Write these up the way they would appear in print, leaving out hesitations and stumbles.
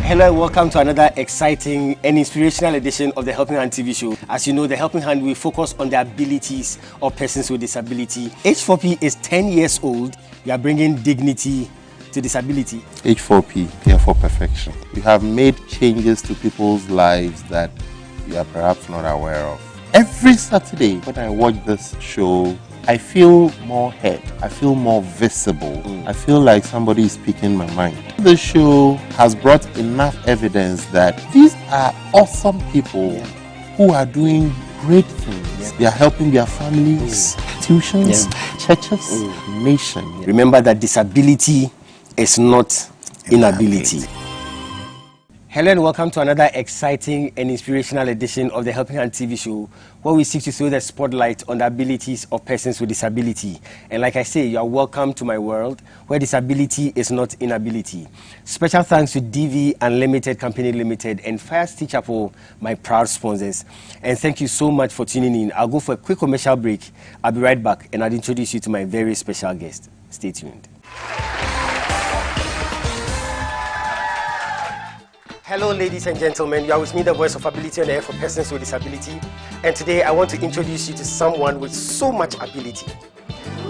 Hello and welcome to another exciting and inspirational edition of the Helping Hand TV show. As you know, the Helping Hand will focus on the abilities of persons with disability. H4P is 10 years old. We are bringing dignity to disability. H4P, here for perfection. We have made changes to people's lives that you are perhaps not aware of. Every Saturday when I watch this show, I feel more heard. I feel more visible. I feel like somebody is speaking my mind. The show has brought enough evidence that these are awesome people who are doing great things. They are helping their families, institutions, churches, nation. Remember that disability is not inability. Hello and welcome to another exciting and inspirational edition of the Helping Hand TV show, where we seek to throw the spotlight on the abilities of persons with disability. And like I say, you are welcome to my world where disability is not inability. Special thanks to DV Unlimited Company Limited and Fire Steel Chapel, my proud sponsors. And thank you so much for tuning in. I'll go for a quick commercial break. I'll be right back and I'll introduce you to my very special guest. Stay tuned. Hello ladies and gentlemen, you are with me, the voice of ability on air for persons with disability, and today I want to introduce you to someone with so much ability.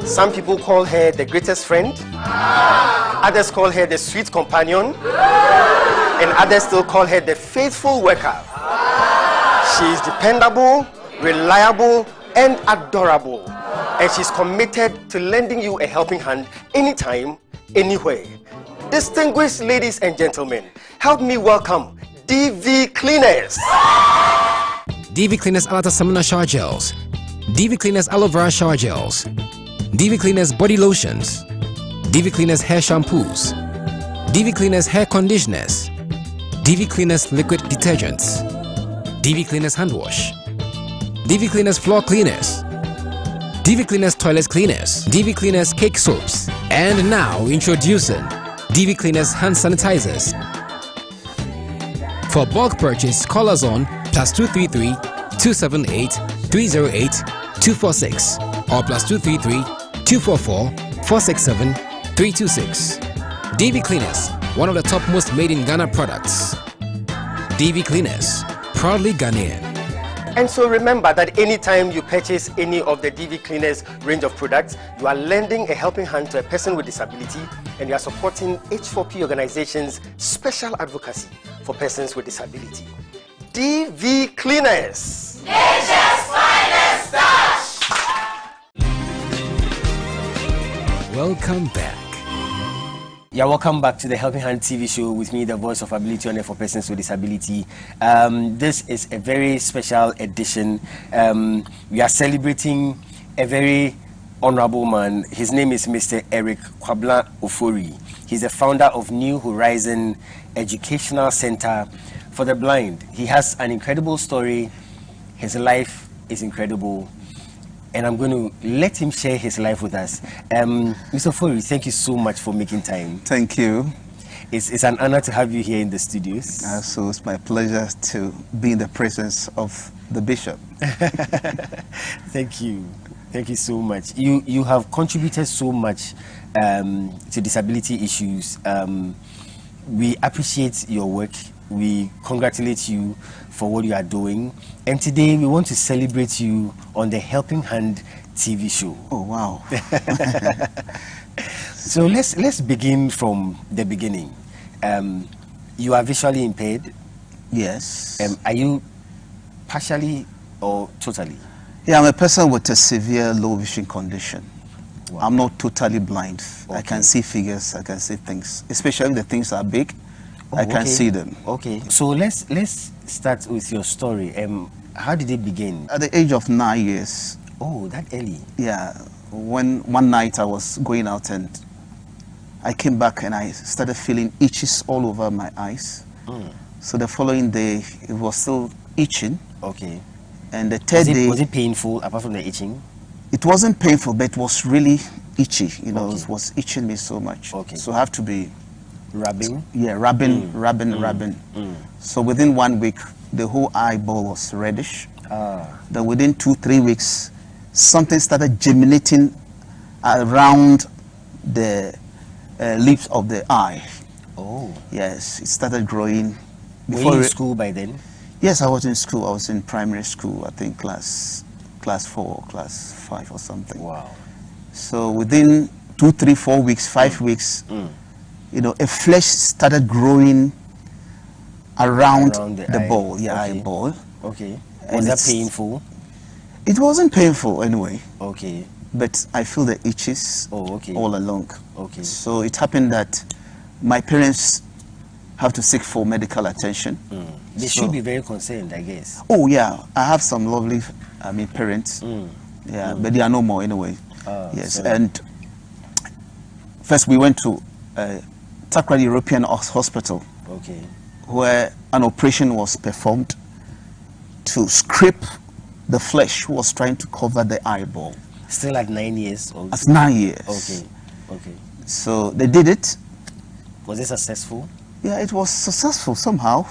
Some people call her the greatest friend, others call her the sweet companion, and others still call her the faithful worker. She is dependable, reliable, and adorable, and she's committed to lending you a helping hand anytime, anywhere. Distinguished ladies and gentlemen, help me welcome DV Cleaners. DV Cleaners Alata Samana Shower Gels, DV Cleaners Aloe Vera Shower Gels, DV Cleaners Body Lotions, DV Cleaners Hair Shampoos, DV Cleaners Hair Conditioners, DV Cleaners Liquid Detergents, DV Cleaners Hand Wash, DV Cleaners Floor Cleaners, DV Cleaners Toilet Cleaners, DV Cleaners Cake Soaps, and now introducing DV Cleaners Hand Sanitizers. For bulk purchase, call us on +233 278 308 246 or +233 244 467 326. DV Cleaners, one of the top most made in Ghana products. DV Cleaners, proudly Ghanaian. And so remember that anytime you purchase any of the DV Cleaners range of products, you are lending a helping hand to a person with disability, and you are supporting H4P organization's special advocacy for persons with disability. DV Cleaners, Nature's finest touch. Welcome back. Yeah, welcome back to the Helping Hand TV show with me, the voice of ability on air for persons with disability. This is a very special edition. We are celebrating a very honorable man. His name is Mr. Eric Kwabla Ofori. He's the founder of New Horizon Educational Center for the Blind. He has an incredible story. His life is incredible, and I'm going to let him share his life with us. Mr. Ofori, thank you so much for making time. Thank you. It's an honor to have you here in the studios. So it's my pleasure to be in the presence of the bishop. Thank you. Thank you so much. You have contributed so much to disability issues. We appreciate your work. We congratulate you for what you are doing. And today we want to celebrate you on the Helping Hand TV show. Oh, wow. So let's begin from the beginning. You are visually impaired? Yes. Are you partially or totally? Yeah, I'm a person with a severe low vision condition. Wow. I'm not totally blind. Okay. I can see figures, I can see things, especially if the things are big. Oh, I can see them. Okay, so let's start with your story. How did it begin? At the age of 9 years. Oh, that early? Yeah, when one night I was going out and I came back and I started feeling itches all over my eyes. So the following day it was still itching. Okay. And the third day, was it painful apart from the itching? it wasn't painful, but it was really itchy. You know, Okay. it was itching me so much. Okay. So I have to be, Rubbing? rubbing. So within 1 week, the whole eyeball was reddish. Then within 2-3 weeks, something started germinating around the lips of the eye. Oh. Yes, it started growing. Were you in school by then? Yes, I was in school. I was in primary school, I think class 4 or class 5 or something. Wow. So within 2, 3, 4 weeks, 5 weeks, you know, a flesh started growing around the ball, eyeball. Okay. And Was that painful? It wasn't painful anyway. Okay. But I feel the itches all along. Okay. So it happened that my parents have to seek for medical attention. They should be very concerned, I guess. Oh yeah, I have some lovely, parents. Yeah, but they are no more anyway. Yes, sorry. and first we went to Takrady European Hospital, Okay. where an operation was performed to scrape the flesh who was trying to cover the eyeball. Still at 9 years old? That's 9 years. Okay. Okay. So they did it. Was it successful? Yeah, it was successful somehow.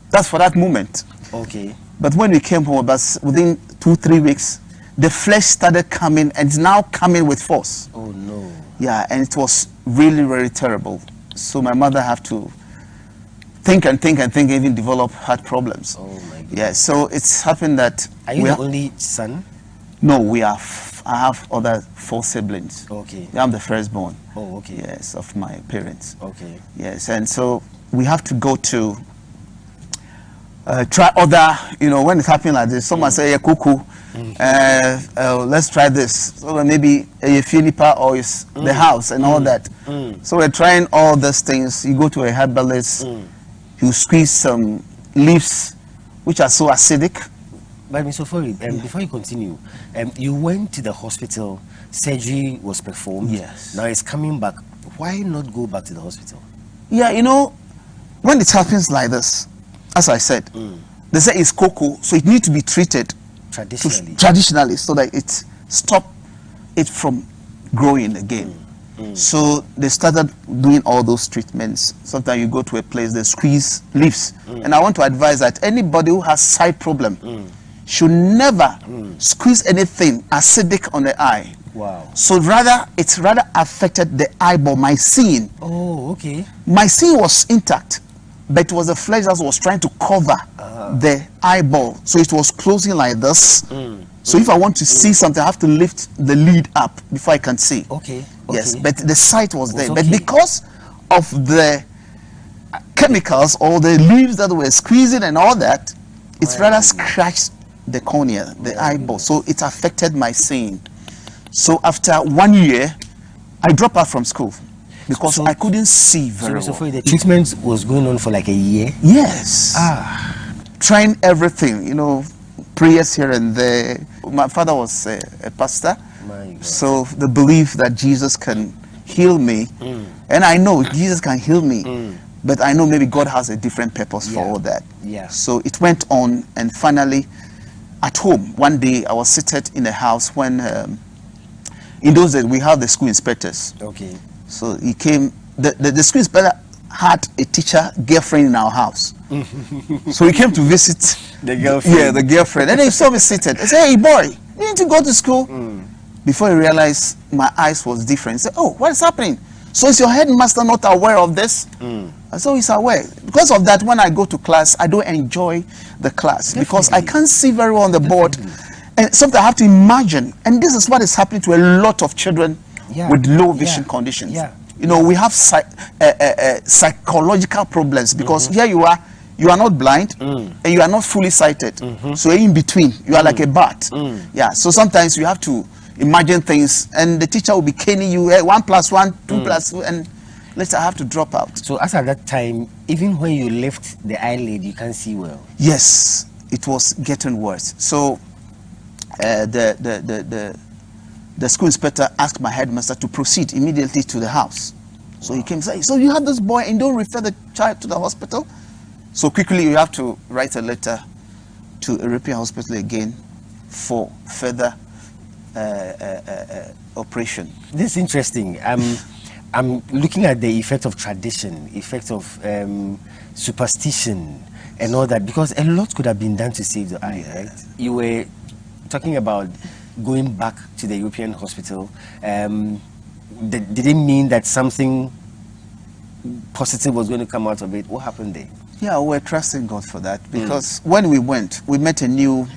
That's for that moment. Okay. But when we came home, about within 2, 3 weeks, the flesh started coming, and it's now coming with force. Oh no. Yeah, and it was really, very terrible. So my mother had to think and think and think, even develop heart problems. Oh my God. Yeah, so it's happened that... Are you the only son? No, I have other 4 siblings. Okay. I'm the firstborn. Oh, okay. Yes, of my parents. Okay. Yes, and so we have to go to try other, you know, when it's happening like this, someone say, yeah, cuckoo, let's try this. So maybe a Philippa or is the house and all that. So we're trying all these things. You go to a herbalist, you squeeze some leaves which are so acidic. But Mr. Ofori, before you continue, you went to the hospital, surgery was performed. Yes. Now it's coming back. Why not go back to the hospital? Yeah, you know, when it happens like this, as I said, they say it's cocoa, so it needs to be treated traditionally. So that it stop it from growing again. So they started doing all those treatments. Sometimes you go to a place, they squeeze leaves. And I want to advise that anybody who has sight problem should never squeeze anything acidic on the eye. Wow. So it's rather affected the eyeball, my seeing. Oh, okay. My seeing was intact, but it was the flesh that was trying to cover the eyeball. So it was closing like this. So if I want to see something, I have to lift the lid up before I can see. Okay. Yes, but the sight was there. okay. But because of the chemicals or the leaves that were squeezing and all that, it's rather scratched the cornea, the eyeball. So it affected my seeing. So after 1 year, I dropped out from school because I couldn't see very well. So the treatment was going on for like a year? Yes. Trying everything, you know, prayers here and there. My father was a pastor. My God. So the belief that Jesus can heal me, and I know Jesus can heal me, but I know maybe God has a different purpose for all that. Yeah. So it went on, and finally, at home, one day I was seated in the house when, in those days, we have the school inspectors. Okay. So he came, the school inspector had a teacher girlfriend in our house. So he came to visit the girlfriend. Yeah, the girlfriend. And then he saw me seated. I said, hey boy, you need to go to school. Before he realized my eyes was different. He said, oh, what is happening? So is your headmaster not aware of this? I said, oh, he's aware. Because of that, when I go to class, I don't enjoy the class because I can't see very well on the board. And sometimes I have to imagine, and this is what is happening to a lot of children with low vision conditions. You know, we have psychological problems because here you are not blind and you are not fully sighted. So in between, you are like a bat. Yeah, so sometimes you have to imagine things, and the teacher will be caning you, 1 + 1, 2 + 2, and later I have to drop out. So as at that time, even when you lift the eyelid, you can't see well? Yes, it was getting worse. So the school inspector asked my headmaster to proceed immediately to the house. So he came and said, so you have this boy and don't refer the child to the hospital? So quickly you have to write a letter to a European hospital again for further operation. This is interesting. I'm looking at the effect of tradition, effect of superstition and all that, because a lot could have been done to save the eye, right? You were talking about going back to the European hospital. Did it mean that something positive was going to come out of it. What happened there? Yeah, we're trusting God for that because when we went, we met a new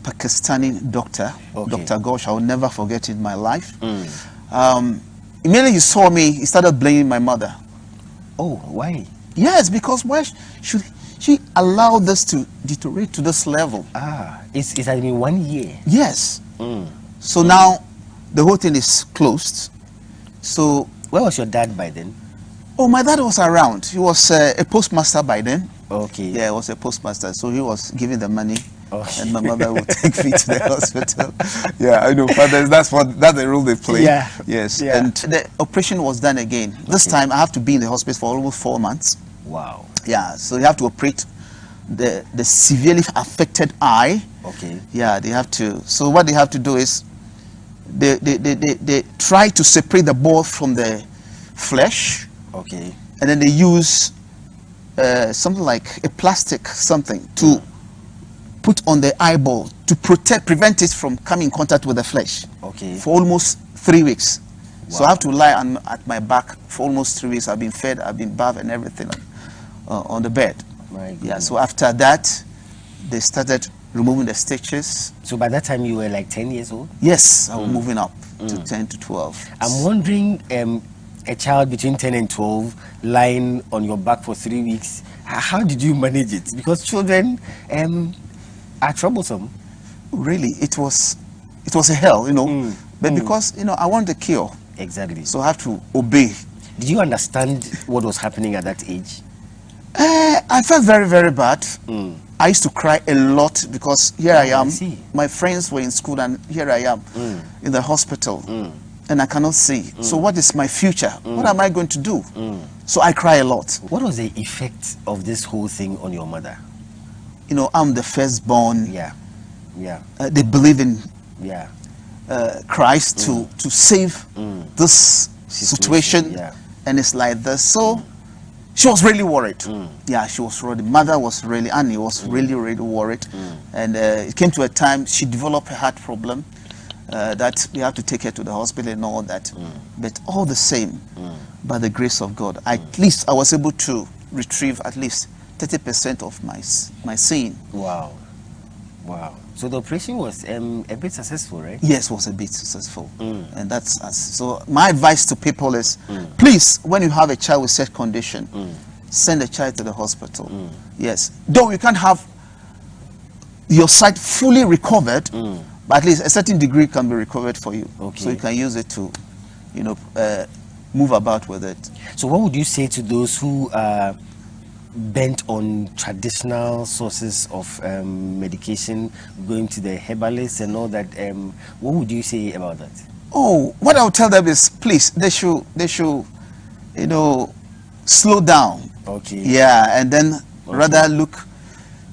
Pakistani doctor, Dr. Ghosh. I will never forget in my life. Immediately he saw me, he started blaming my mother. Oh, why? Yes, because why should she allow this to deteriorate to this level? It's had been 1 year. Yes. So now the whole thing is closed. So where was your dad by then? Oh, my dad was around. He was a postmaster by then. Okay. Yeah, he was a postmaster. So he was giving the money. And my mother would take me to the hospital. Yeah, I know, fathers, that's the role they play. Yeah. Yes. Yeah. And the operation was done again. This time I have to be in the hospital for almost 4 months. Wow. Yeah, so you have to operate the severely affected eye. Okay. Yeah, they have to. So what they have to do is they try to separate the ball from the flesh. Okay. And then they use something like a plastic something to put on the eyeball to prevent it from coming in contact with the flesh. Okay. For almost 3 weeks. Wow. So I have to lie at my back for almost 3 weeks. I've been fed, I've been bathed and everything on the bed. My goodness. Yeah, so after that, they started removing the stitches. So by that time you were like 10 years old? Yes, I was moving up to 10 to 12. I'm wondering, a child between 10 and 12 lying on your back for 3 weeks, how did you manage it? Because children are troublesome. Really, it was a hell, you know. But because, you know, I want the cure. Exactly. So I have to obey. Did you understand what was happening at that age? I felt very, very bad. I used to cry a lot because here I am. My friends were in school and here I am in the hospital. And I cannot see. So what is my future? What am I going to do? So I cry a lot. What was the effect of this whole thing on your mother? You know, I'm the firstborn. Yeah. Yeah. They believe in Christ to save this situation. Yeah. And it's like this. So she was really worried. Yeah, she was worried. Mother was really, Annie was really, really worried. And it came to a time she developed a heart problem. That we have to take her to the hospital and all that. But all the same, by the grace of God, at least I was able to retrieve at least 30% of my seeing. Wow. Wow. So the operation was a bit successful, right? Yes, it was a bit successful. And that's us. So my advice to people is, please, when you have a child with such condition, send the child to the hospital. Yes. Though you can't have your sight fully recovered, but at least a certain degree can be recovered for you. Okay. So you can use it to, you know, move about with it. So what would you say to those who are bent on traditional sources of medication, going to the herbalists and all that? What would you say about that? Oh, what I would tell them is, please, they should, you know, slow down. Okay. Yeah, and then rather look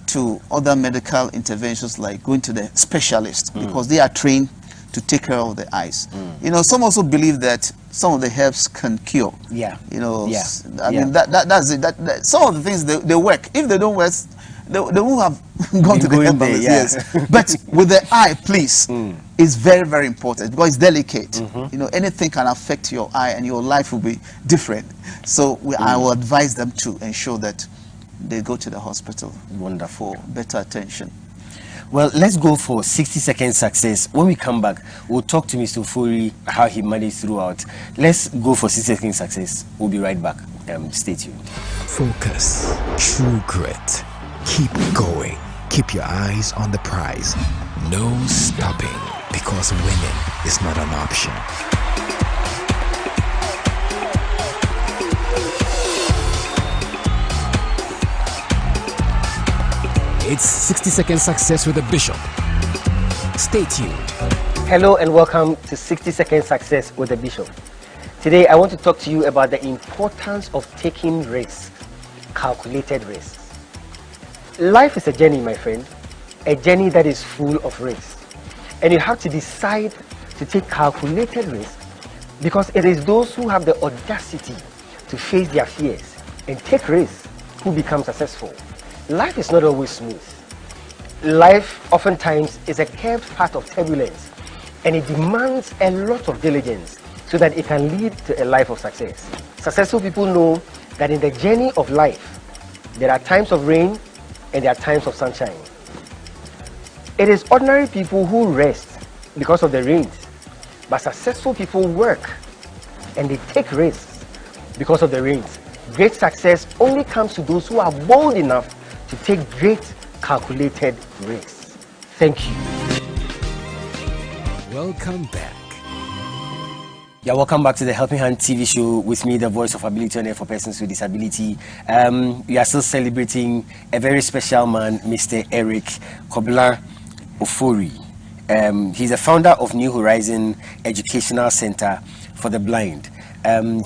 to other medical interventions like going to the specialist because they are trained to take care of the eyes. You know, some also believe that some of the herbs can cure. Yeah. You know, yeah. I mean, that's it. That some of the things, they work. If they don't work, they won't have gone to the herbalist. Yes. But with the eye, please, it's very, very important because it's delicate. You know, anything can affect your eye and your life will be different. So I will advise them to ensure that they go to the hospital. Wonderful. For better attention. Well, let's go for 60-second success. When we come back, we'll talk to Mr. Ofori, how he managed throughout. Let's go for 60-second success. We'll be right back. Stay tuned. Focus. True grit. Keep going. Keep your eyes on the prize. No stopping, because winning is not an option. It's 60-second success with the Bishop. Stay tuned. Hello and welcome to 60-second success with the Bishop. Today I want to talk to you about the importance of taking risks, calculated risks. Life is a journey, my friend, a journey that is full of risks. And you have to decide to take calculated risks because it is those who have the audacity to face their fears and take risks who become successful. Life is not always smooth. Life oftentimes is a curved path of turbulence and it demands a lot of diligence so that it can lead to a life of success. Successful people know that in the journey of life, there are times of rain and there are times of sunshine. It is ordinary people who rest because of the rains, but successful people work and they take risks because of the rains. Great success only comes to those who are bold enough to take great calculated risks. Thank you. Welcome back. Yeah, welcome back to the Helping Hand TV show with me, the voice of ability on air for persons with disability. We are still celebrating a very special man, Mr. Eric Kobla Ofori. He's the founder of New Horizon Educational Center for the Blind.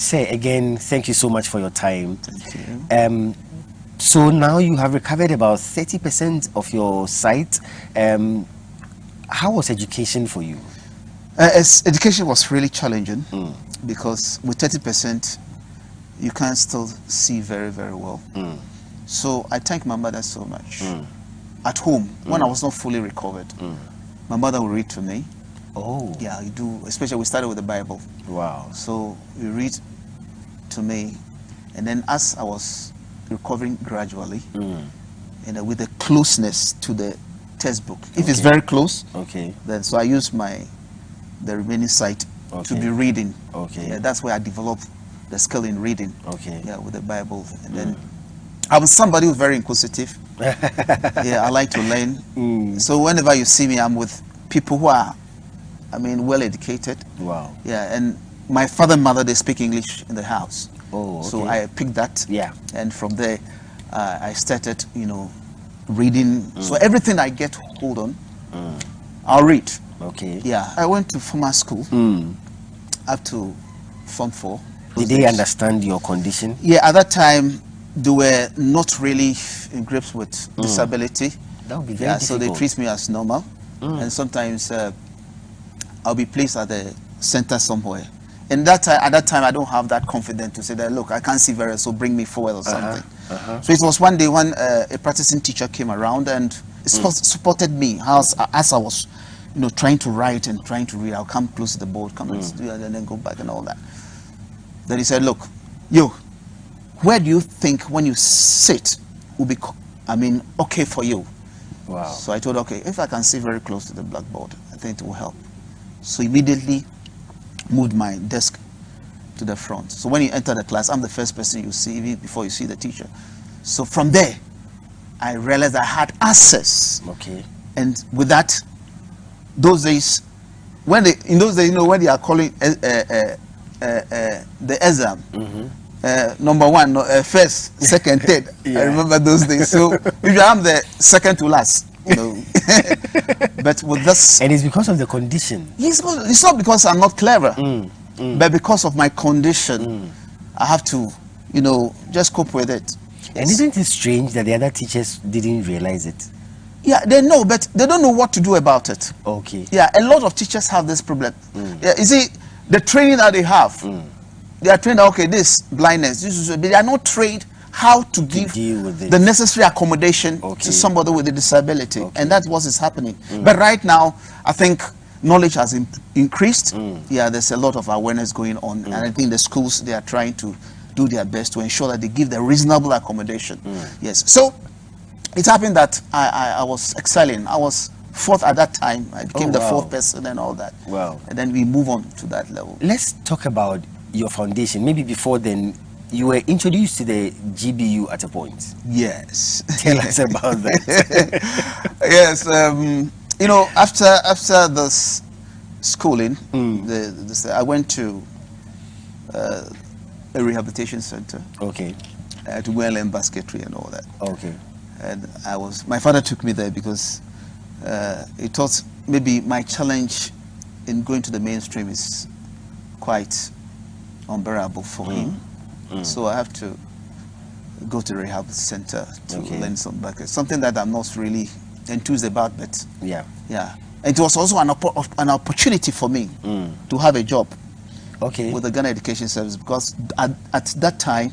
Sir, again, thank you so much for your time. Thank you. So now you have recovered about 30% of your sight. How was education for you? Education was really challenging because with 30%, you can still see very, very well. So I thank my mother so much. At home, when I was not fully recovered, my mother would read to me. Oh. Yeah, you do. Especially we started with the Bible. Wow. So you read to me, and then as I was recovering gradually, and with the closeness to the textbook, if it's very close, then so I use the remaining sight to be reading. Yeah, that's where I developed the skill in reading. Yeah, with the Bible, and then I was somebody who's very inquisitive. Yeah, I like to learn. So whenever you see me, I'm with people who are, well educated. Wow. Yeah, and my father and mother, they speak English in the house. Oh, okay. So I picked that. Yeah. And from there, I started, reading. So everything I get hold on, I'll read. Okay. Yeah. I went to formal school up to Form 4. Did they understand your condition? Yeah, at that time, they were not really in grips with disability. That would be very difficult. So they treat me as normal. And sometimes I'll be placed at the center somewhere. And at that time, I don't have that confidence to say that, look, I can't see very well, so bring me forward or something. So it was one day when a practicing teacher came around and supported me as I was, trying to write and trying to read. I'll come close to the board, come and do it, and then go back and all that. Then he said, look, where do you think when you sit will be, okay for you? Wow. So I told, okay, if I can sit very close to the blackboard, I think it will help. So immediately moved my desk to the front. So when you enter the class, I'm the first person you see even before you see the teacher. So from there, I realized I had access. Okay. And with that, those days, when they when they are calling the exam, number one, first, second, third. I remember those days. So usually I'm the second to last. But with this, and it's because of the condition. It's not because I'm not clever, but because of my condition, I have to, just cope with it. And isn't it strange that the other teachers didn't realize it? Yeah, they know, but they don't know what to do about it. Okay. Yeah, a lot of teachers have this problem. Yeah, you see, the training that they have, they are trained. Okay, this blindness, but they are not trained how to give the necessary accommodation to somebody with a disability, and that's what is happening. But right now, I think knowledge has increased. Yeah, there's a lot of awareness going on, and I think the schools, they are trying to do their best to ensure that they give the reasonable accommodation. Yes. So it happened that I was excelling. I was fourth at that time. I became the fourth person and all that. Wow. And then we move on to that level. Let's talk about your foundation. Maybe before then, you were introduced to the GBU at a point. Yes. Tell us about that. Yes. After this schooling, I went to a rehabilitation center. Okay. To go and learn basketry and all that. Okay. And my father took me there because he thought maybe my challenge in going to the mainstream is quite unbearable for him. So I have to go to the rehab center to learn some basketry. Something that I'm not really enthused about, but yeah. And it was also an opportunity for me to have a job with the Ghana Education Service, because at that time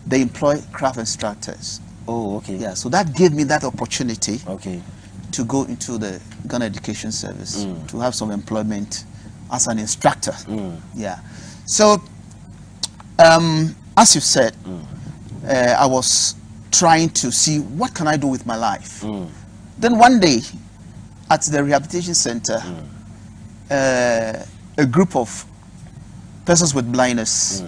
they employ craft instructors. Oh, okay. Yeah, so that gave me that opportunity to go into the Ghana Education Service to have some employment as an instructor. Yeah. So, as you said, I was trying to see what can I do with my life. Then one day, at the rehabilitation center, a group of persons with blindness,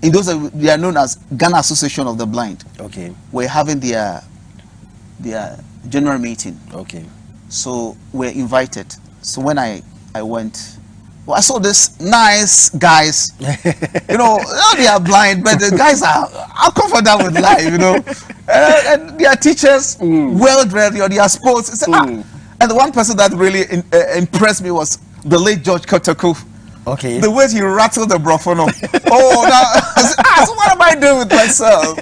in those they are known as Ghana Association of the Blind. Okay. Were having their general meeting. Okay. So we're invited. So when I went, well, I saw this nice guys. You know, they are blind, but the guys are comfortable with life. You know, and their teachers, well dressed. You know, their sports. And the one person that really impressed me was the late George Kotoku. Okay. The way he rattled the brofono. Oh, now, so what am I doing with myself?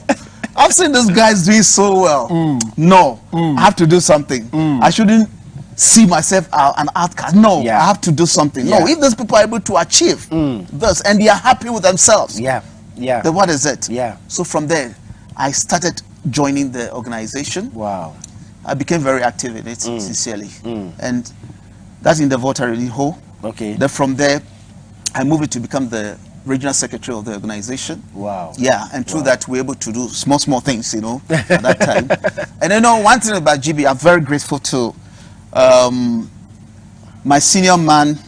I've seen these guys doing so well. No, I have to do something. I shouldn't see myself an outcast. No, I have to do something. No, if these people are able to achieve this and they are happy with themselves, then what is it? So from there, I started joining the organization. Wow. I became very active in it, sincerely. And that's in the voter reading hall. Okay. Then from there, I moved to become the regional secretary of the organization. Wow. Yeah, and through that, we're able to do small things, you know, at that time. And you know, one thing about GB, I'm very grateful to my senior man,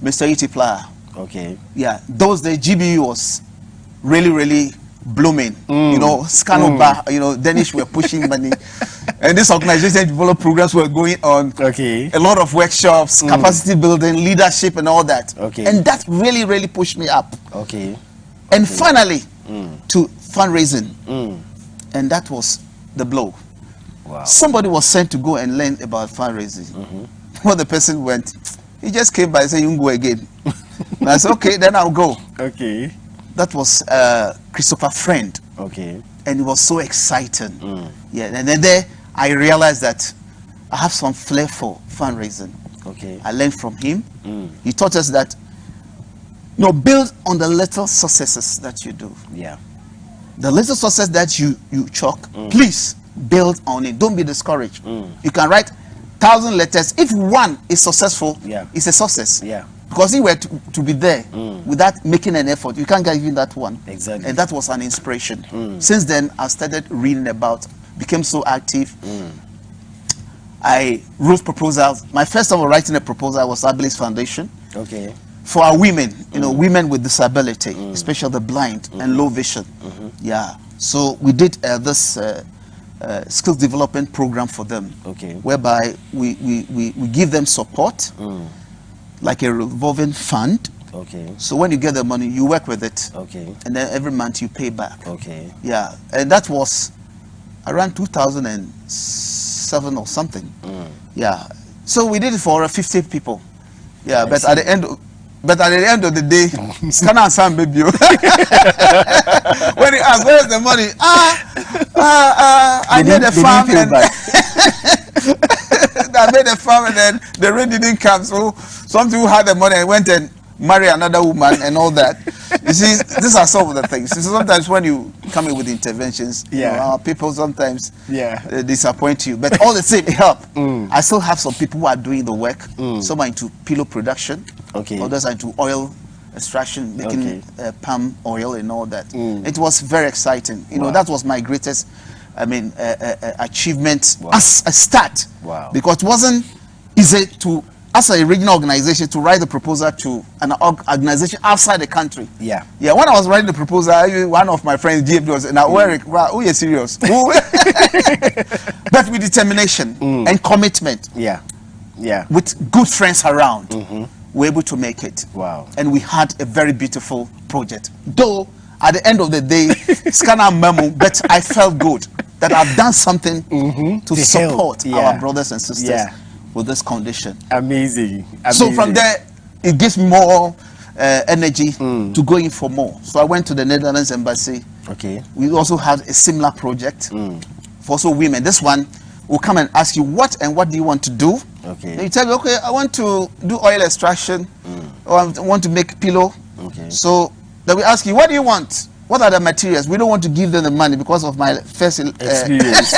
Mr. E.T. Playa. Okay. Yeah, those days, GBU was really blooming. You know, Scanoba, you know, Danish were pushing money. And this organization developed programs were going on. Okay. A lot of workshops, capacity building, leadership, and all that. Okay. And that really pushed me up. Okay. And finally, to fundraising. And that was the blow. Wow. Somebody was sent to go and learn about fundraising. When the person went, he just came by saying, "You can go again." And I said, "Okay, then I'll go." Okay. That was Christopher Friend. Okay. And it was so exciting. Yeah, and then there I realized that I have some flair for fundraising. Okay. I learned from him. He taught us that, you know, build on the little successes that you do. Yeah. The little success that you chalk, please build on it. Don't be discouraged. You can write 1,000 letters. If one is successful, it's a success. Yeah. Because he were to be there without making an effort, you can't get even that one. Exactly. And that was an inspiration. Since then, I started reading about, became so active. I wrote proposals. My first time of writing a proposal was Abilis Foundation. Okay. For our women, you know, women with disability, especially the blind and low vision. Yeah. So we did this skills development program for them. Okay. Whereby we give them support, like a revolving fund. Okay. So when you get the money, you work with it. Okay. And then every month you pay back. Okay. Yeah. And that was around 2007 or something. Yeah. So we did it for 50 people. Yeah. But at the end of the day, Scanner and Sam baby. When he asked, "Where's the money?" I made a farm and I made a farm and then the rain didn't come. So some people had the money and went and married another woman and all that. You see, these are some of the things. So sometimes when you come in with interventions, you know, people sometimes disappoint you. But all the same, it help. I still have some people who are doing the work. Some are into pillow production. Okay. Others are into oil extraction, making palm oil and all that. It was very exciting. You know, that was my greatest, achievement as a start. Wow. Because it wasn't easy to, as a regional organization, to write the proposal to an organization outside the country. Yeah. Yeah. When I was writing the proposal, one of my friends, GFD, was, "Now, Eric, who is serious?" But with determination and commitment. Yeah. Yeah. With good friends around, we're able to make it. Wow. And we had a very beautiful project. Though, at the end of the day, Scanner memo, but I felt good that I've done something to support our brothers and sisters with this condition. Amazing. So from there, it gives me more energy to go in for more. So I went to the Netherlands Embassy. Okay. We also had a similar project for also women. This one will come and ask you what do you want to do. Okay. Then you tell me, okay, I want to do oil extraction, or I want to make pillow. Okay. So then we ask you, what do you want? What are the materials? We don't want to give them the money because of my first experience.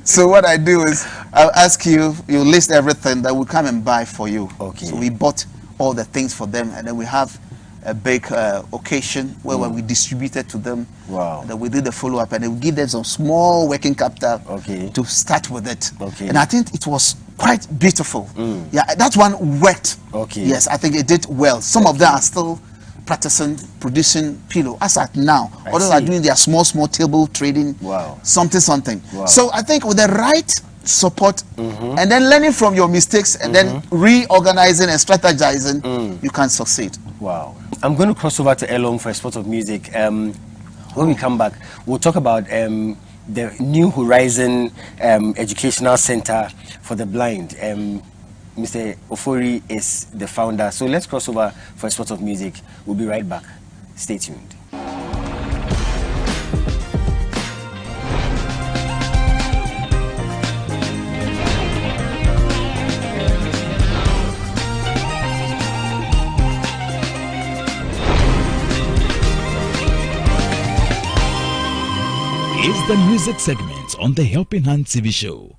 So what I do is I'll ask you, you list everything that we come and buy for you. Okay. So we bought all the things for them, and then we have a big occasion where we distributed to them. Wow. And then we did the follow-up, and then we give them some small working capital to start with it. Okay. And I think it was quite beautiful. Yeah, that one worked. Okay. Yes, I think it did well. Some of them are still practicing producing pillow as at now. Others are doing their small table trading. Wow. Something. Wow. So I think with the right support and then learning from your mistakes and then reorganizing and strategizing, you can succeed. Wow. I'm going to cross over to Elom for a spot of music. When we come back, we'll talk about the New Horizon Educational Center for the Blind. Mr. Ofori is the founder. So let's cross over for a spot of music. We'll be right back. Stay tuned. Is the music segment on the Helping Hand TV show.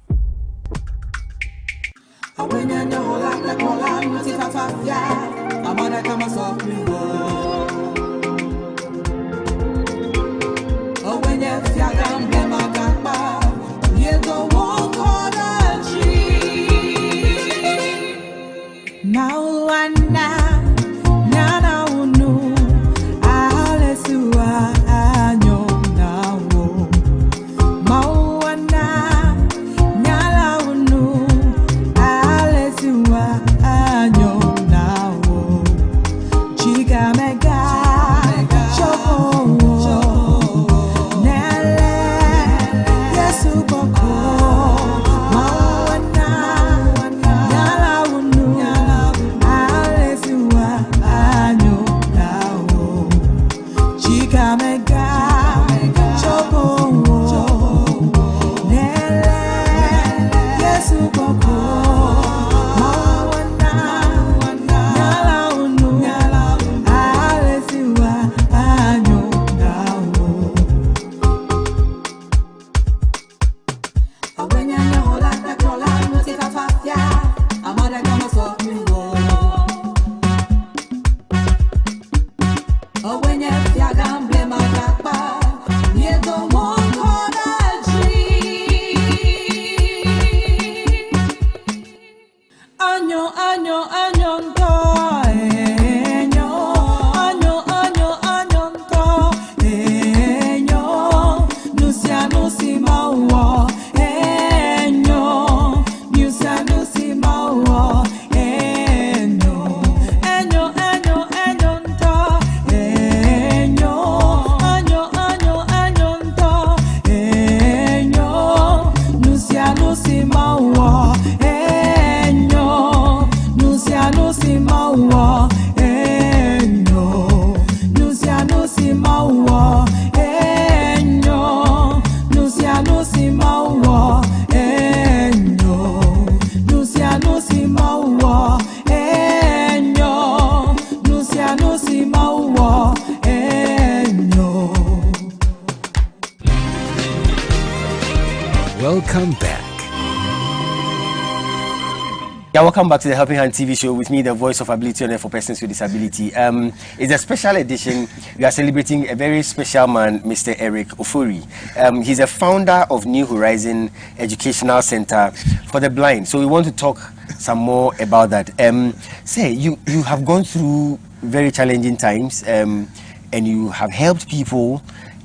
Welcome back. Yeah, welcome back to the Helping Hand TV show with me, the voice of ability on air for persons with disability. It's a special edition. We are celebrating a very special man, Mr. Eric Ofori. He's a founder of New Horizon Educational Center for the Blind. So we want to talk some more about that. Say, you have gone through very challenging times and you have helped people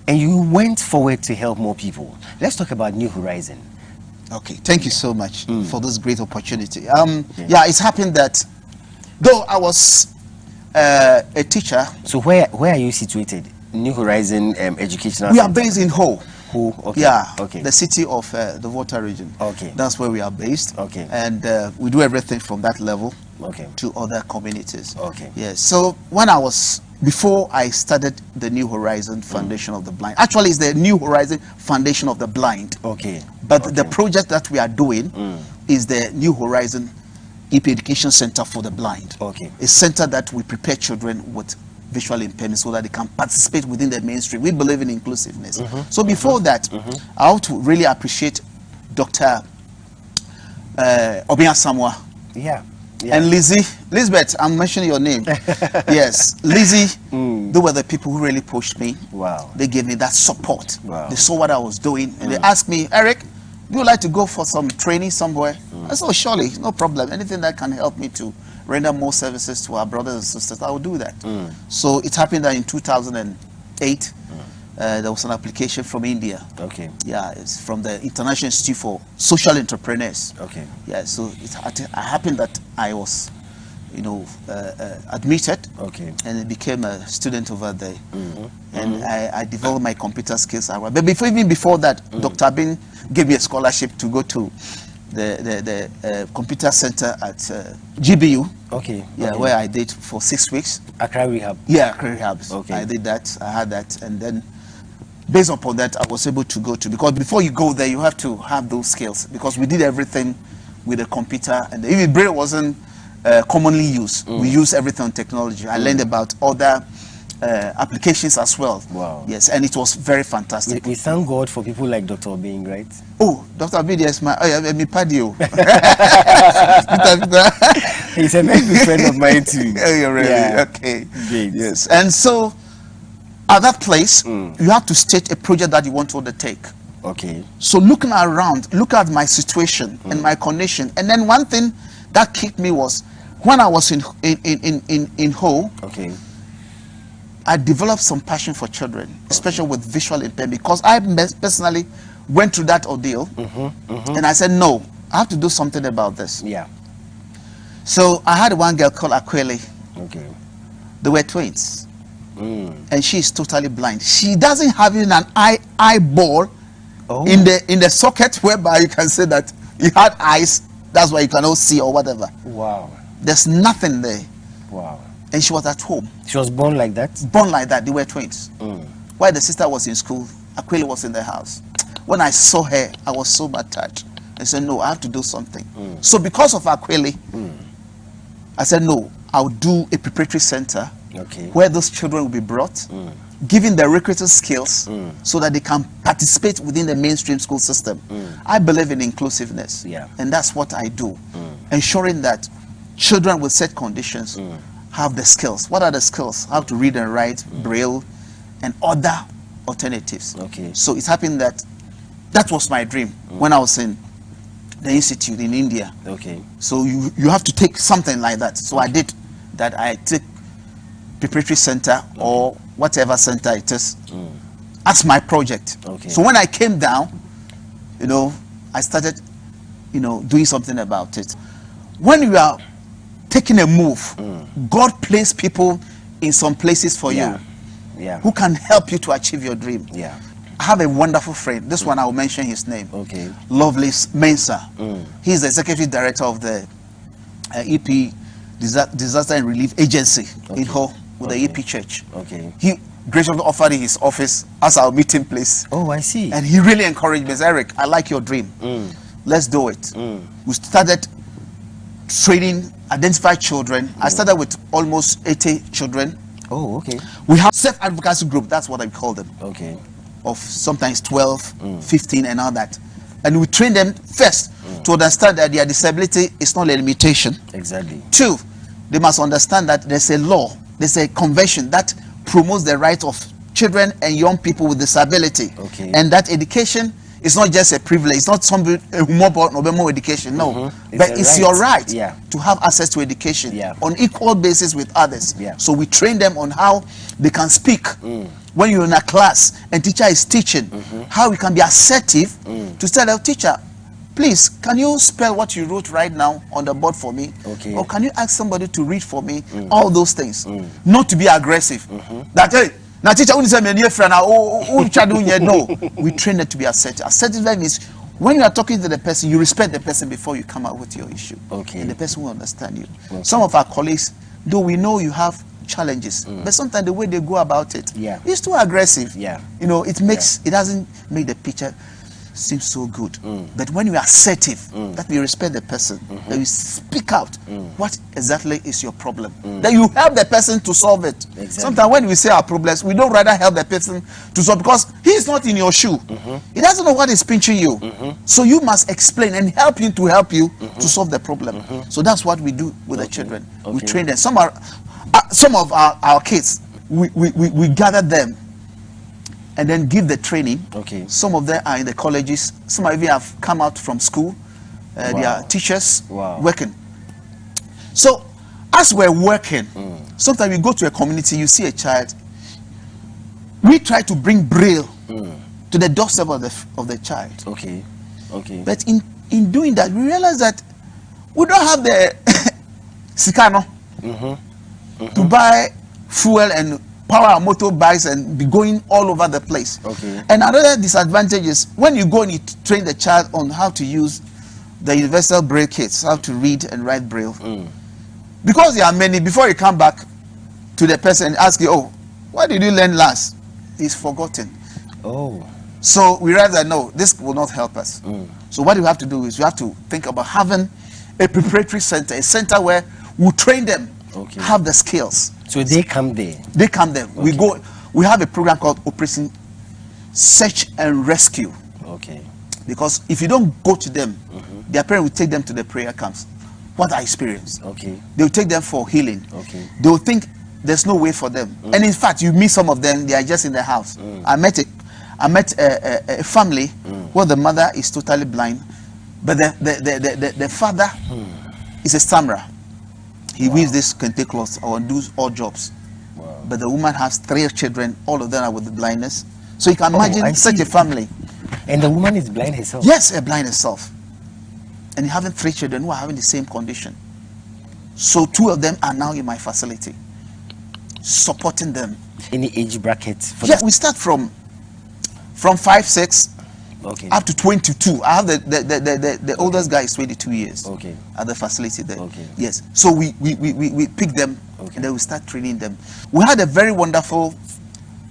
and you went forward to help more people. Let's talk about New Horizon. Okay, thank you so much for this great opportunity. Yeah, it's happened that though I was a teacher. So where are you situated? New Horizon Educational We Center? are based in Ho. Ho, okay. Yeah, okay. the city of the Volta region. Okay. That's where we are based. Okay. And we do everything from that level to other communities. Okay. Yes. So before I started the New Horizon Foundation of the Blind. Actually, it's the New Horizon Foundation of the Blind. Okay. But the project that we are doing is the New Horizon EP Education Center for the Blind. Okay. A center that we prepare children with visual impairment so that they can participate within the mainstream. We believe in inclusiveness. So before that, I want to really appreciate Dr. Obia Samoa. Yeah. Yeah. And Lisbeth, I'm mentioning your name. Yes, Lizzie, they were the people who really pushed me. Wow. They gave me that support. Wow. They saw what I was doing, and they asked me, Eric, do you like to go for some training somewhere? I said, oh, surely, no problem. Anything that can help me to render more services to our brothers and sisters, I will do that. So it happened that in 2008, there was an application from India. Okay. Yeah, it's from the International Institute for Social Entrepreneurs. Okay. Yeah, so it happened that I was, admitted. Okay. And I became a student over there. And I developed my computer skills. But even before that, Dr. Abin gave me a scholarship to go to the computer center at GBU. Okay. Yeah, okay. where I did for 6 weeks. Accra Rehab. Yeah, career rehabs. Okay. I did that. I had that, and then based upon that, I was able to go to, because before you go there, you have to have those skills, because we did everything with a computer, and even braille wasn't commonly used. We use everything on technology. I learned about other applications as well. Wow. Yes, and it was very fantastic. We thank God for people like Dr. Obing, right? Oh, Dr. Abid, yes, me padio. He's a very good friend of mine too. Oh, you're really? Yeah. Okay. Great. Yes, and so at that place, you have to state a project that you want to undertake. Okay. So looking around, look at my situation and my condition, and then one thing that kicked me was when I was in Ho. Okay. I developed some passion for children, especially with visual impairment, because I personally went through that ordeal, and I said, no, I have to do something about this. Yeah. So I had one girl called Aquile. Okay. They were twins, and she is totally blind. She doesn't have even an eyeball in the socket whereby you can say that you had eyes. That's why you cannot see or whatever. Wow. There's nothing there. Wow. And she was at home. She was born like that? Born like that. They were twins. While the sister was in school, Aquile was in the house. When I saw her, I was so much touched. I said, no, I have to do something. So because of Aquile, I said, no, I'll do a preparatory center where those children will be brought, given the requisite skills so that they can participate within the mainstream school system. I believe in inclusiveness. Yeah. And that's what I do. Ensuring that children with set conditions have the skills. What are the skills? How to read and write, braille, and other alternatives. Okay. So it happened that that was my dream when I was in the institute in India. Okay. So you have to take something like that. So I did that. I took preparatory center or whatever center it is as my project. Okay. So when I came down, I started, doing something about it. When you are taking a move, God placed people in some places for you who can help you to achieve your dream. Yeah. I have a wonderful friend. This one I will mention his name. Okay. Lovelace Mensah. He's the executive director of the EP Disaster and Relief Agency in Ho with the EP Church. Okay. He graciously offered his office as our meeting place. Oh, I see. And he really encouraged me. Eric, I like your dream. Let's do it. We started training identified children. I started with almost 80 children. Oh, okay. We have self-advocacy group, that's what I call them, Okay. of sometimes 12, 15 and all that. And we train them first to understand that their disability is not a limitation. Exactly. 2, they must understand that there's a law, there's a convention that promotes the right of children and young people with disability. Okay. And that education is not just a privilege, it's not some more education, no. But it's your right to have access to education on equal basis with others. So we train them on how they can speak when you're in a class and teacher is teaching, how we can be assertive to tell the teacher, please, can you spell what you wrote right now on the board for me? Okay. Or can you ask somebody to read for me? All those things. Not to be aggressive. That, hey, now teacher, no, we train them to be assertive. Assertive means when you are talking to the person, you respect the person before you come out with your issue. Okay. And the person will understand you. Okay. Some of our colleagues, though we know you have challenges, but sometimes the way they go about it is too aggressive. It makes it doesn't make the picture seem so good. But when you are assertive, that you respect the person, that you speak out what exactly is your problem, that you help the person to solve it. Exactly. Sometimes when we say our problems, we don't rather help the person to solve, because he is not in your shoe. He doesn't know what is pinching you. So you must explain and help him to help you to solve the problem. So that's what we do with the children. We train them. Some of our kids, we gather them and then give the training. Some of them are in the colleges. Some of them have come out from school. They are teachers working. So as we're working, sometimes we go to a community, you see a child. We try to bring Braille to the doorstep of the child. But in doing that, we realize that we don't have the sikano to buy fuel and power our motorbikes and be going all over the place. And another disadvantage is when you go and you train the child on how to use the universal Braille kits, how to read and write Braille. Because there are many, before you come back to the person and ask you, oh, what did you learn last? Is forgotten. So we realize that no, this will not help us. So what we have to do is we have to think about having a preparatory center, a center where we train them, have the skills. So they come there. They come there. We go. We have a program called Operation Search and Rescue. Because if you don't go to them, their parents will take them to the prayer camps. What I experienced. They will take them for healing. They will think there's no way for them. And in fact, you meet some of them, they are just in the house. I met a family where the mother is totally blind, but the father is a stammerer. He weaves this kente cloth or does all jobs. But the woman has 3 children, all of them are with the blindness. So you can imagine such a family. And the woman is blind herself? Yes, blind herself. And having 3 children who are having the same condition. So 2 of them are now in my facility, supporting them. Any age bracket? Yes, we start from 5, 6 up to 22. I have the oldest guy is 22 years at the facility there. Yes, so we pick them and then we start training them. We had a very wonderful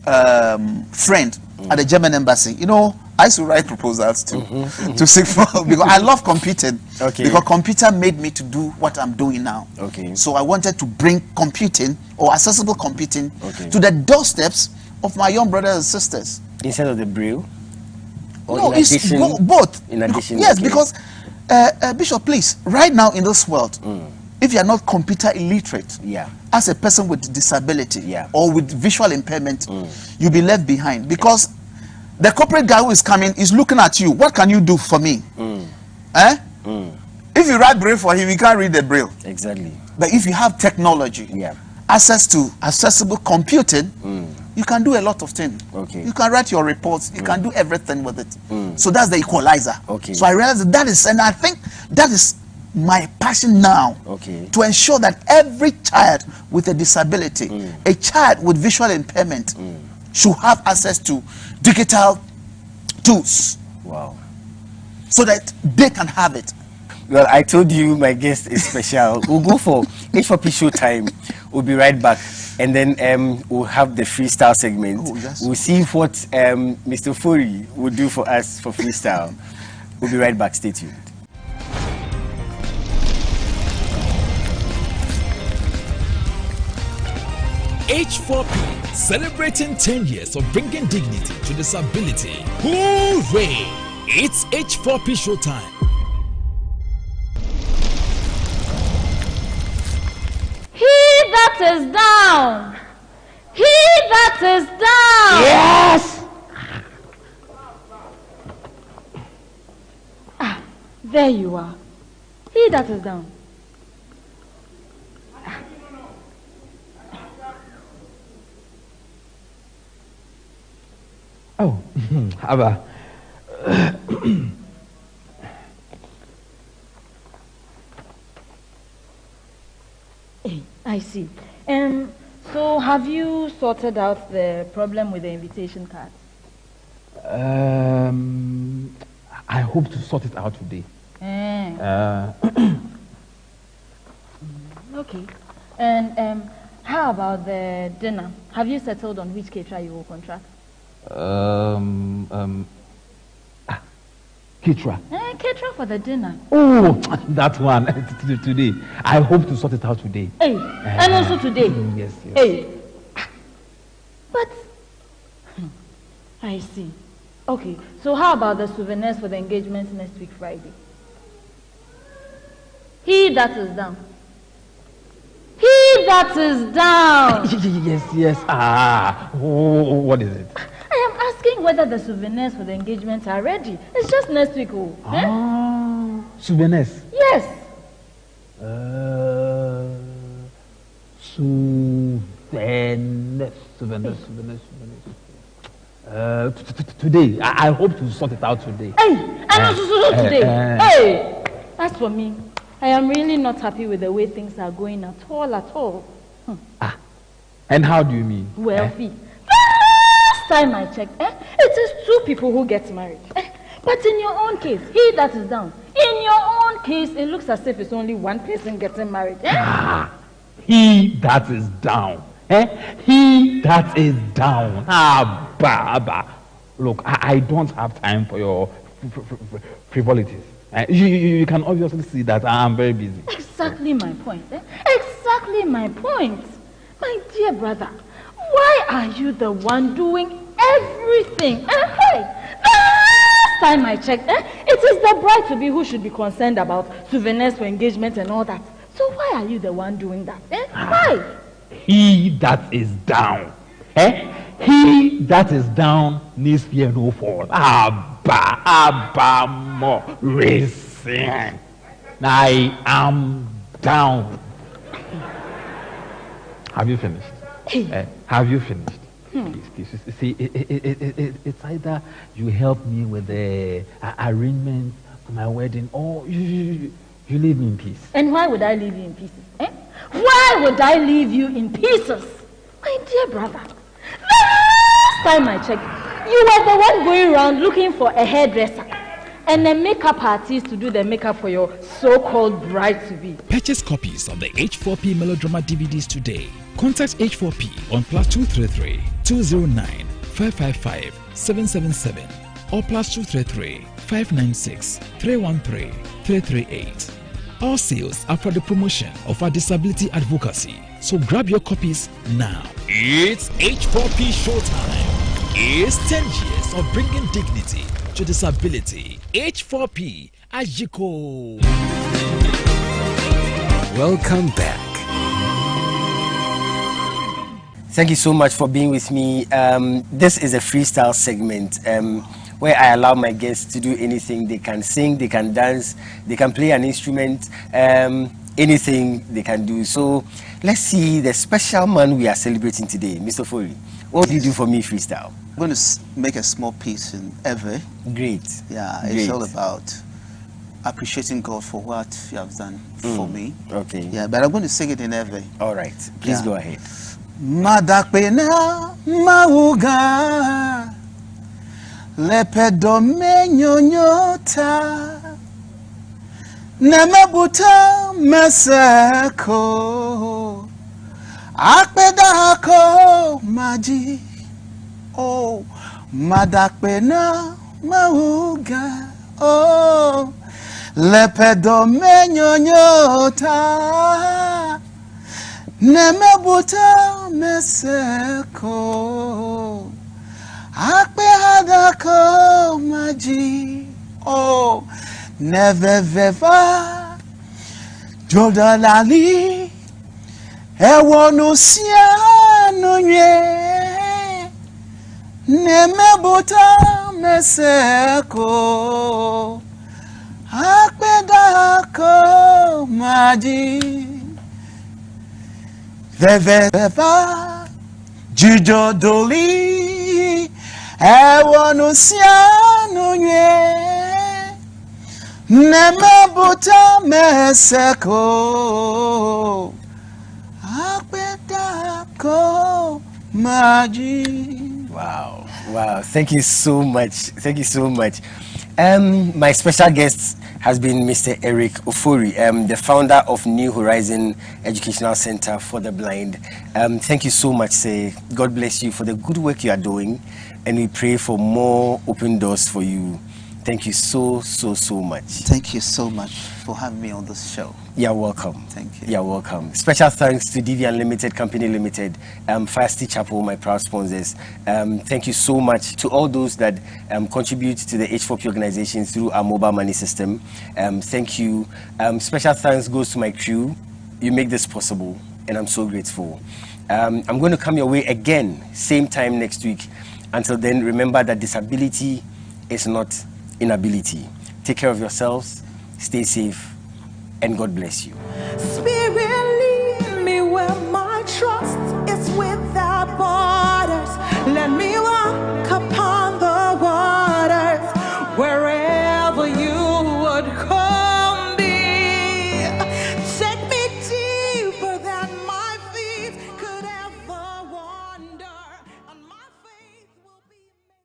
friend at the German embassy. You know, I used to write proposals to seek for, because I love computing. Because computer made me to do what I'm doing now. So I wanted to bring computing or accessible computing to the doorsteps of my young brothers and sisters. Instead of the Braille? Or no, in it's addition, both. In addition, yes, because Bishop, please, right now in this world, if you are not computer illiterate, as a person with disability or with visual impairment, you'll be left behind. Because the corporate guy who is coming is looking at you. What can you do for me? If you write Braille for him, he can't read the Braille. Exactly. But if you have technology, access to accessible computing, you can do a lot of things. You can write your reports. You can do everything with it. So that's the equalizer. So I realized that is, and I think that is my passion now, to ensure that every child with a disability, a child with visual impairment, should have access to digital tools. So that they can have it. Well, I told you my guest is special. We'll go for H4P Showtime. We'll be right back. And then we'll have the freestyle segment. We'll see what Mr. Fori will do for us for freestyle. We'll be right back. Stay tuned. H4P, celebrating 10 years of bringing dignity to disability. Hooray! It's H4P Showtime. He that is down. He that is down. Yes. Ah, there you are. He that is down. Oh, Abba. I see. So have you sorted out the problem with the invitation card? I hope to sort it out today. Okay. And how about the dinner? Have you settled on which caterer you will contract? Caterer. Caterer for the dinner. Oh, that one today. I hope to sort it out today. Hey, and also today. Yes. Hey, but I see. Okay, so how about the souvenirs for the engagement next week Friday? He that is down. He that is down. Yes. What is it? I am asking whether the souvenirs for the engagement are ready. It's just next week. Souvenirs? Yes. Souvenirs. Today. I hope to sort it out today. Hey, today. Hey, as for me, I am really not happy with the way things are going at all. And how do you mean? Well, last time I checked, it is 2 people who get married. But in your own case, he that is down, in your own case, it looks as if it's only 1 person getting married. He that is down. He that is down. Baba. Look, I don't have time for your frivolities. You can obviously see that I'm very busy. Exactly my point. Exactly my point. My dear brother, why are you the one doing everything? Hey, last time I checked, it is the bride-to-be who should be concerned about souvenirs for engagement and all that. So why are you the one doing that? Why? He that is down. He that is down needs fear no fall. Abba more racing. I am down. Have you finished? Have you finished? Please. See, it's either you help me with the arrangement for my wedding, or you leave me in peace. And why would I leave you in pieces? Why would I leave you in pieces? My dear brother, last time I checked, you were the one going around looking for a hairdresser and a makeup artist to do the makeup for your so-called bride-to-be. Purchase copies of the H4P Melodrama DVDs today. Contact H4P on +233 209 555 777 or +233 596 313 338. All sales are for the promotion of our disability advocacy. So grab your copies now. It's H4P Showtime. It's 10 years of bringing dignity to disability. H4P Ajiko. Welcome back. Thank you so much for being with me. This is a freestyle segment where I allow my guests to do anything. They can sing, they can dance, they can play an instrument, anything they can do. So let's see the special man we are celebrating today, Mr. Ofori. What do you do for me, freestyle? I'm going to make a small piece in Ewe. Great. Yeah, Great. it's all about appreciating God for what you have done for me. Okay. Yeah, but I'm going to sing it in Ewe. All right. Please go ahead. Madakpena mauga lepedo menyonyota nemabuta meseko akpedako maji oh madakpena mauga oh lepedo menyonyota nemebuta meseko akpe hadako maji oh neveveva jodalali ewonu sianu nye nemebuta meseko akpe dako maji Veveva jijodoli ewonu sianu nye nemebuta meseko akpedako maji. Wow. Thank you so much. My special guest has been Mr. Eric Ofori, the founder of New Horizon Educational Center for the Blind. Thank you so much, sir. God bless you for the good work you are doing, and we pray for more open doors for you Thank you so much. Thank you so much for having me on this show. You're welcome. Thank you. You're welcome. Special thanks to DV Unlimited Company Limited, Fire City Chapel, my proud sponsors. Thank you so much to all those that contribute to the H4P organization through our mobile money system. Thank you. Special thanks goes to my crew. You make this possible, and I'm so grateful. I'm going to come your way again, same time next week. Until then, remember that disability is not inability. Take care of yourselves, stay safe, and God bless you. Spirit, lead me where my trust is without borders. Let me walk upon the waters where